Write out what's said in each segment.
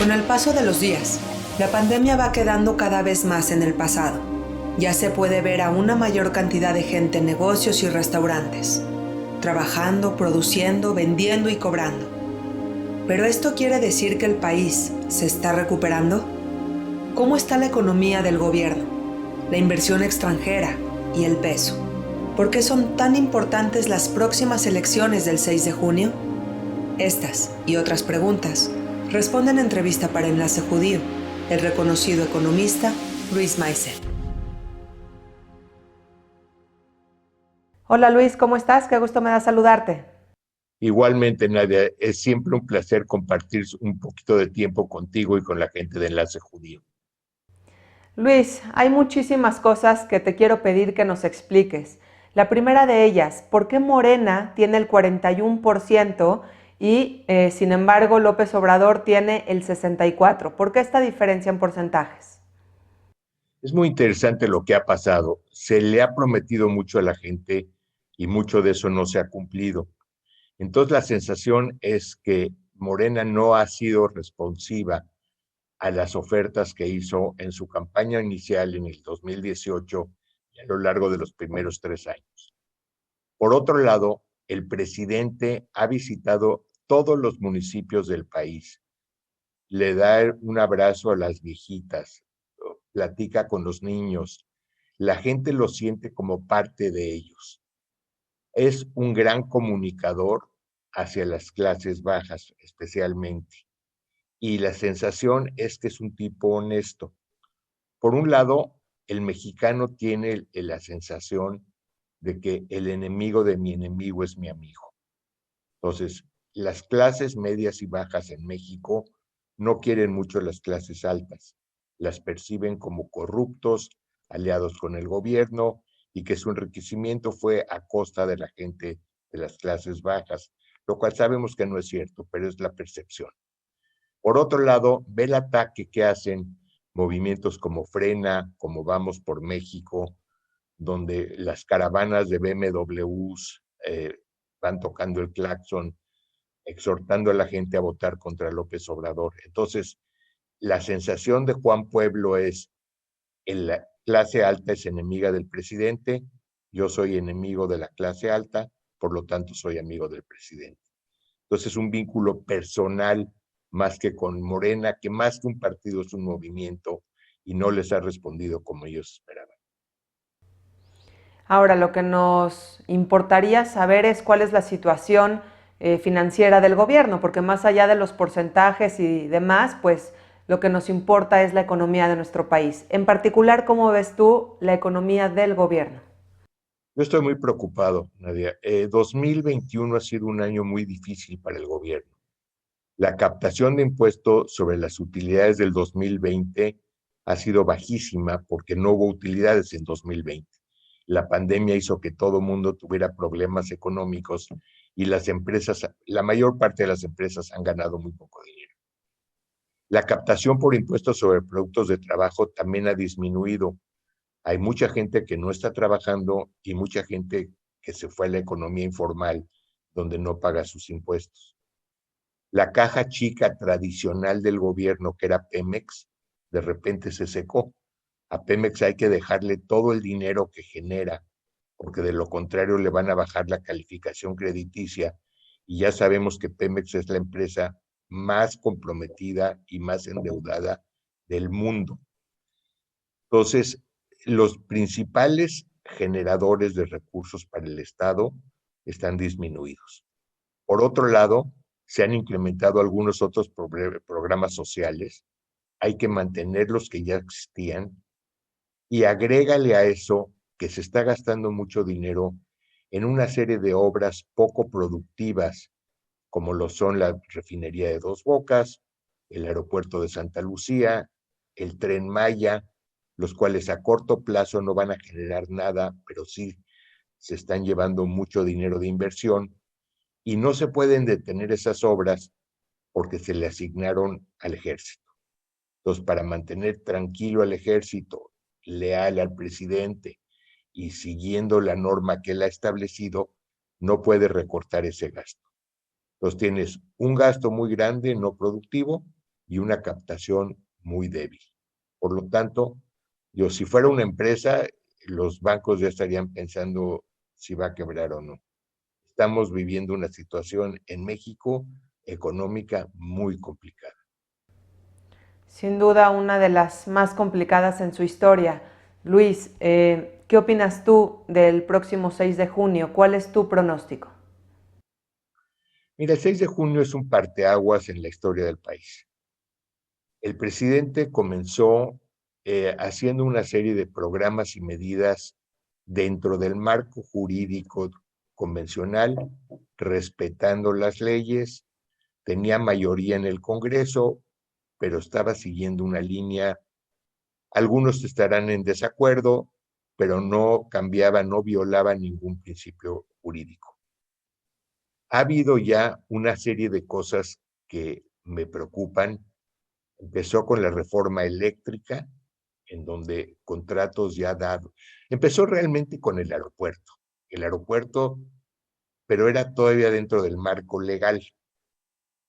Con el paso de los días, la pandemia va quedando cada vez más en el pasado. Ya se puede ver a una mayor cantidad de gente en negocios y restaurantes, trabajando, produciendo, vendiendo y cobrando. ¿Pero esto quiere decir que el país se está recuperando? ¿Cómo está la economía del gobierno, la inversión extranjera y el peso? ¿Por qué son tan importantes las próximas elecciones del 6 de junio? Estas y otras preguntas responde en entrevista para Enlace Judío el reconocido economista Luis Maisel. Hola Luis, ¿cómo estás? Qué gusto me da saludarte. Igualmente, Nadia, es siempre un placer compartir un poquito de tiempo contigo y con la gente de Enlace Judío. Luis, hay muchísimas cosas que te quiero pedir que nos expliques. La primera de ellas, ¿por qué Morena tiene el 41% y sin embargo López Obrador tiene el 64%? ¿Por qué esta diferencia en porcentajes? Es muy interesante lo que ha pasado. Se le ha prometido mucho a la gente y mucho de eso no se ha cumplido. Entonces la sensación es que Morena no ha sido responsiva a las ofertas que hizo en su campaña inicial en el 2018 y a lo largo de los primeros 3 años. Por otro lado, el presidente ha visitado todos los municipios del país, le da un abrazo a las viejitas, platica con los niños, la gente lo siente como parte de ellos. Es un gran comunicador hacia las clases bajas, especialmente. Y la sensación es que es un tipo honesto. Por un lado, el mexicano tiene la sensación de que el enemigo de mi enemigo es mi amigo. Entonces, las clases medias y bajas en México no quieren mucho las clases altas. Las perciben como corruptos, aliados con el gobierno, y que su enriquecimiento fue a costa de la gente de las clases bajas, lo cual sabemos que no es cierto, pero es la percepción. Por otro lado, ve el ataque que hacen movimientos como Frena, como Vamos por México, donde las caravanas de BMWs van tocando el claxon, exhortando a la gente a votar contra López Obrador. Entonces, la sensación de Juan Pueblo es: la clase alta es enemiga del presidente, yo soy enemigo de la clase alta, por lo tanto soy amigo del presidente. Entonces es un vínculo personal más que con Morena, que más que un partido es un movimiento y no les ha respondido como ellos esperaban. Ahora, lo que nos importaría saber es cuál es la situación financiera del gobierno, porque más allá de los porcentajes y demás, pues lo que nos importa es la economía de nuestro país. En particular, ¿cómo ves tú la economía del gobierno? Yo estoy muy preocupado, Nadia. 2021 ha sido un año muy difícil para el gobierno. La captación de impuestos sobre las utilidades del 2020 ha sido bajísima porque no hubo utilidades en 2020. La pandemia hizo que todo el mundo tuviera problemas económicos y las empresas, la mayor parte de las empresas han ganado muy poco dinero. La captación por impuestos sobre productos de trabajo también ha disminuido. Hay mucha gente que no está trabajando y mucha gente que se fue a la economía informal, donde no paga sus impuestos. La caja chica tradicional del gobierno, que era Pemex, de repente se secó. A Pemex hay que dejarle todo el dinero que genera, porque de lo contrario le van a bajar la calificación crediticia, y ya sabemos que Pemex es la empresa más comprometida y más endeudada del mundo. Entonces, los principales generadores de recursos para el Estado están disminuidos. Por otro lado, se han implementado algunos otros programas sociales. Hay que mantener los que ya existían y agrégale a eso que se está gastando mucho dinero en una serie de obras poco productivas, como lo son la refinería de Dos Bocas, el aeropuerto de Santa Lucía, el Tren Maya, los cuales a corto plazo no van a generar nada, pero sí se están llevando mucho dinero de inversión, y no se pueden detener esas obras porque se le asignaron al ejército. Entonces, para mantener tranquilo al ejército, leal al presidente y siguiendo la norma que él ha establecido, no puede recortar ese gasto. Entonces tienes un gasto muy grande no productivo y una captación muy débil. Por lo tanto, yo, si fuera una empresa, los bancos ya estarían pensando si va a quebrar o no. Estamos viviendo una situación en México económica muy complicada. Sin duda una de las más complicadas en su historia. Luis, ¿qué opinas tú del próximo 6 de junio? ¿Cuál es tu pronóstico? Mira, el 6 de junio es un parteaguas en la historia del país. El presidente comenzó haciendo una serie de programas y medidas dentro del marco jurídico convencional, respetando las leyes, tenía mayoría en el Congreso, pero estaba siguiendo una línea. Algunos estarán en desacuerdo, pero no cambiaba, no violaba ningún principio jurídico. Ha habido ya una serie de cosas que me preocupan. Empezó con la reforma eléctrica, en donde contratos ya dados. Empezó realmente con el aeropuerto. El aeropuerto, pero era todavía dentro del marco legal.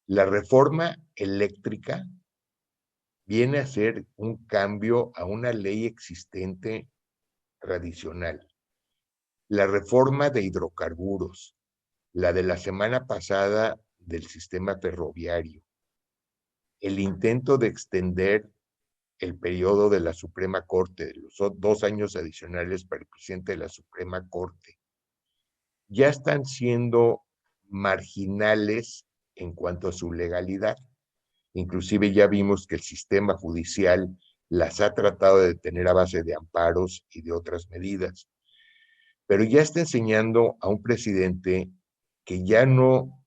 La reforma eléctrica viene a ser un cambio a una ley existente tradicional. La reforma de hidrocarburos, la de la semana pasada del sistema ferroviario, el intento de extender el periodo de la Suprema Corte, de los 2 años adicionales para el presidente de la Suprema Corte, ya están siendo marginales en cuanto a su legalidad. Inclusive ya vimos que el sistema judicial las ha tratado de detener a base de amparos y de otras medidas. Pero ya está enseñando a un presidente que ya no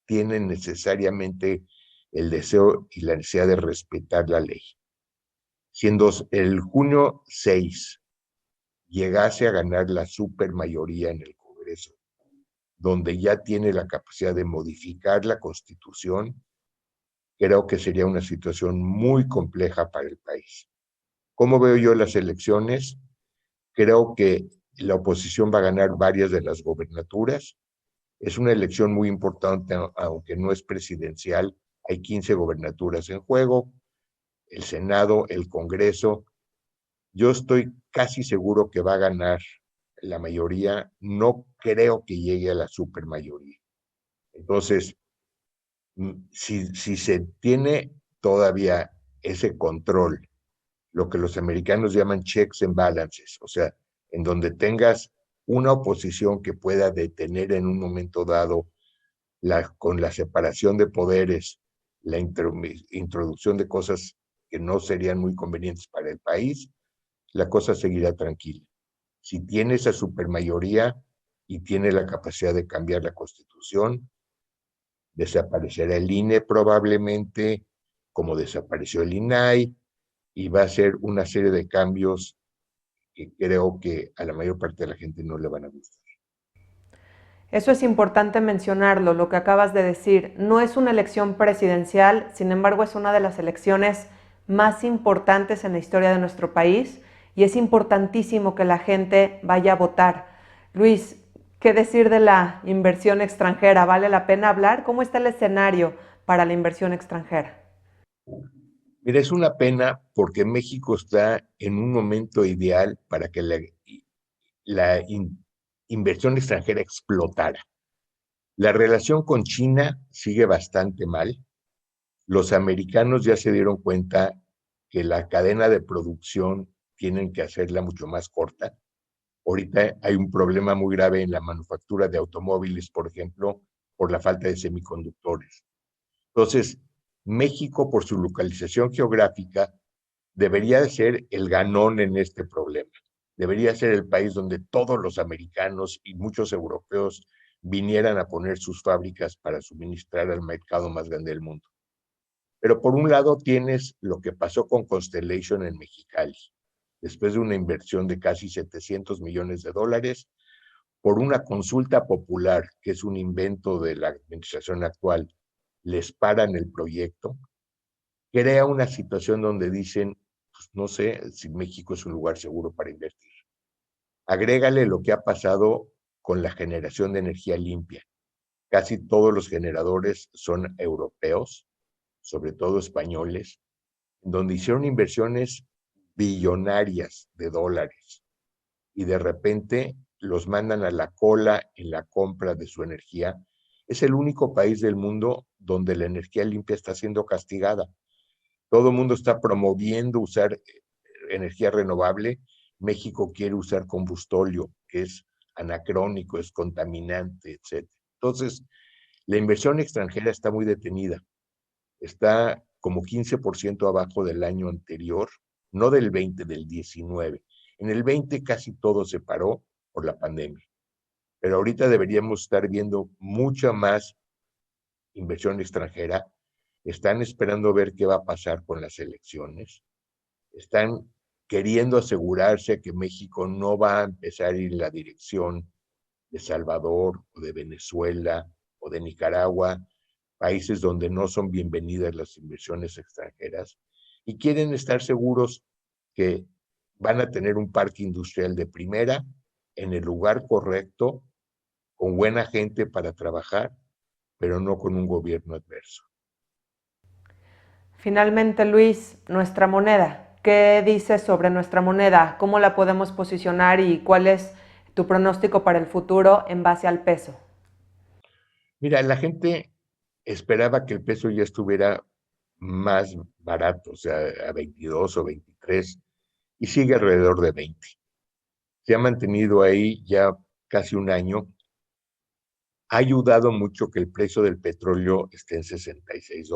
tiene necesariamente el deseo y la necesidad de respetar la ley. Siendo el junio 6 llegase a ganar la supermayoría en el Congreso, donde ya tiene la capacidad de modificar la Constitución, creo que sería una situación muy compleja para el país. ¿Cómo veo yo las elecciones? Creo que la oposición va a ganar varias de las gobernaturas. Es una elección muy importante, aunque no es presidencial. Hay 15 gobernaturas en juego, el Senado, el Congreso. Yo estoy casi seguro que va a ganar la mayoría. No creo que llegue a la supermayoría. Entonces, si se tiene todavía ese control, lo que los americanos llaman checks and balances, o sea, en donde tengas una oposición que pueda detener en un momento dado con la separación de poderes, la introducción de cosas que no serían muy convenientes para el país, la cosa seguirá tranquila. Si tiene esa supermayoría y tiene la capacidad de cambiar la Constitución, desaparecerá el INE probablemente, como desapareció el INAI, y va a ser una serie de cambios que creo que a la mayor parte de la gente no le van a gustar. Eso es importante mencionarlo, lo que acabas de decir. No es una elección presidencial, sin embargo es una de las elecciones más importantes en la historia de nuestro país y es importantísimo que la gente vaya a votar. Luis, ¿qué decir de la inversión extranjera? ¿Vale la pena hablar? ¿Cómo está el escenario para la inversión extranjera? Mira, es una pena porque México está en un momento ideal para que la inversión extranjera explotara. La relación con China sigue bastante mal. Los americanos ya se dieron cuenta que la cadena de producción tienen que hacerla mucho más corta. Ahorita hay un problema muy grave en la manufactura de automóviles, por ejemplo, por la falta de semiconductores. Entonces, México, por su localización geográfica, debería de ser el ganón en este problema. Debería ser el país donde todos los americanos y muchos europeos vinieran a poner sus fábricas para suministrar al mercado más grande del mundo. Pero por un lado tienes lo que pasó con Constellation en Mexicali, después de una inversión de casi 700 millones de dólares, por una consulta popular, que es un invento de la administración actual, les paran el proyecto, crea una situación donde dicen, pues no sé si México es un lugar seguro para invertir. Agrégale lo que ha pasado con la generación de energía limpia. Casi todos los generadores son europeos sobre todo españoles, donde hicieron inversiones billonarias de dólares y de repente los mandan a la cola en la compra de su energía. Es el único país del mundo donde la energía limpia está siendo castigada. Todo el mundo está promoviendo usar energía renovable. México quiere usar combustóleo, que es anacrónico, es contaminante, etc. Entonces, la inversión extranjera está muy detenida. Está como 15% abajo del año anterior, no del 20, del 19. En el 20 casi todo se paró por la pandemia. Pero ahorita deberíamos estar viendo mucha más inversión extranjera. Están esperando ver qué va a pasar con las elecciones. Están queriendo asegurarse que México no va a empezar a ir en la dirección de Salvador o de Venezuela o de Nicaragua, países donde no son bienvenidas las inversiones extranjeras, y quieren estar seguros que van a tener un parque industrial de primera, en el lugar correcto, con buena gente para trabajar, pero no con un gobierno adverso. Finalmente, Luis, nuestra moneda. ¿Qué dices sobre nuestra moneda? ¿Cómo la podemos posicionar y cuál es tu pronóstico para el futuro en base al peso? Mira, la gente esperaba que el peso ya estuviera más barato, o sea, a 22 o 23, y sigue alrededor de 20. Se ha mantenido ahí ya casi un año. Ha ayudado mucho que el precio del petróleo esté en $66.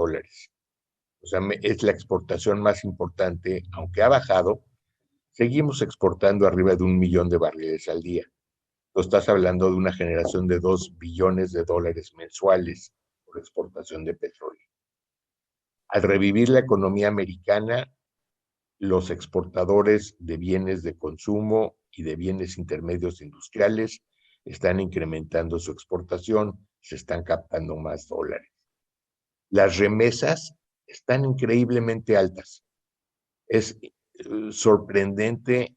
O sea, es la exportación más importante, aunque ha bajado, seguimos exportando arriba de 1 millón de barriles al día. Tú estás hablando de una generación de $2 billones mensuales por exportación de petróleo. Al revivir la economía americana, los exportadores de bienes de consumo y de bienes intermedios industriales están incrementando su exportación, se están captando más dólares. Las remesas están increíblemente altas. Es sorprendente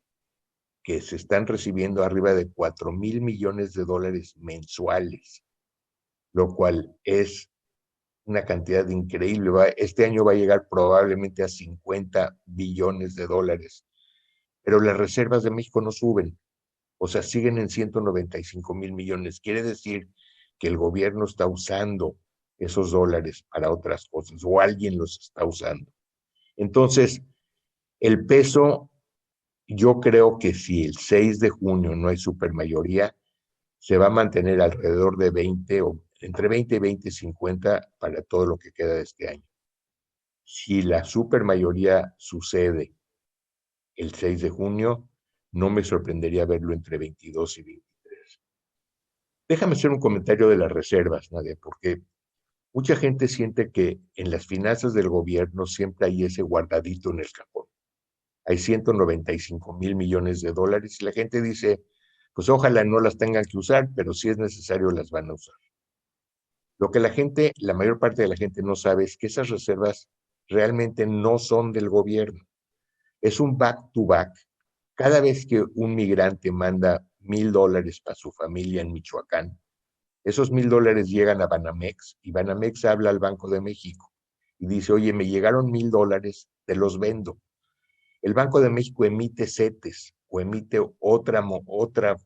que se están recibiendo arriba de 4,000 millones de dólares mensuales, lo cual es una cantidad increíble. Este año va a llegar probablemente a 50 billones de dólares, pero las reservas de México no suben, o sea, siguen en 195,000 millones. Quiere decir que el gobierno está usando esos dólares para otras cosas, o alguien los está usando. Entonces, el peso, yo creo que si el 6 de junio no hay supermayoría, se va a mantener alrededor de 20 o entre 20 y 20,50 para todo lo que queda de este año. Si la supermayoría sucede el 6 de junio, no me sorprendería verlo entre 22 y 23. Déjame hacer un comentario de las reservas, Nadia, porque mucha gente siente que en las finanzas del gobierno siempre hay ese guardadito en el cajón. Hay 195,000 millones de dólares y la gente dice, pues ojalá no las tengan que usar, pero si es necesario las van a usar. Lo que la mayor parte de la gente no sabe es que esas reservas realmente no son del gobierno. Es un back to back. Cada vez que un migrante manda $1,000 para su familia en Michoacán, esos $1,000 llegan a Banamex y Banamex habla al Banco de México y dice, oye, me llegaron $1,000, te los vendo. El Banco de México emite CETES o emite otra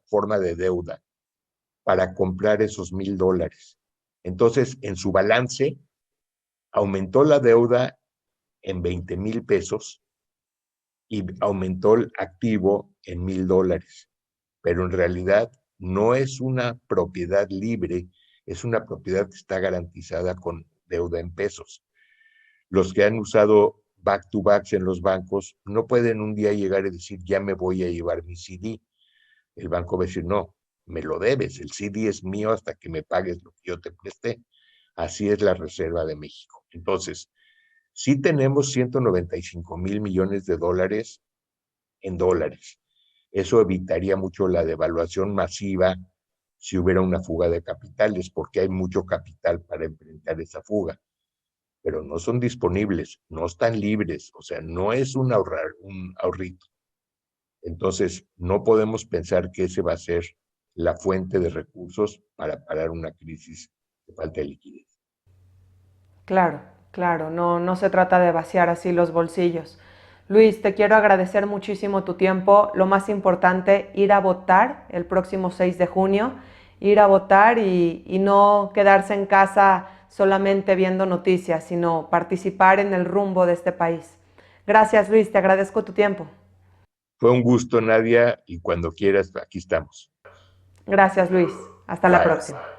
forma de deuda para comprar esos $1,000. Entonces, en su balance, aumentó la deuda en 20,000 pesos y aumentó el activo en $1,000. Pero en realidad no es una propiedad libre, es una propiedad que está garantizada con deuda en pesos. Los que han usado back-to-backs en los bancos no pueden un día llegar y decir, ya me voy a llevar mi CD. El banco va a decir, no, me lo debes, el CD es mío hasta que me pagues lo que yo te presté. Así es la Reserva de México. Entonces, sí tenemos 195,000 millones de dólares en dólares. Eso evitaría mucho la devaluación masiva si hubiera una fuga de capitales, porque hay mucho capital para enfrentar esa fuga. Pero no son disponibles, no están libres, o sea, no es un ahorrito. Entonces, no podemos pensar que ese va a ser la fuente de recursos para parar una crisis de falta de liquidez. Claro. Claro, no se trata de vaciar así los bolsillos. Luis, te quiero agradecer muchísimo tu tiempo. Lo más importante, ir a votar el próximo 6 de junio, ir a votar y no quedarse en casa solamente viendo noticias, sino participar en el rumbo de este país. Gracias, Luis, te agradezco tu tiempo. Fue un gusto, Nadia, y cuando quieras, aquí estamos. Gracias, Luis. Hasta la Bye. próxima.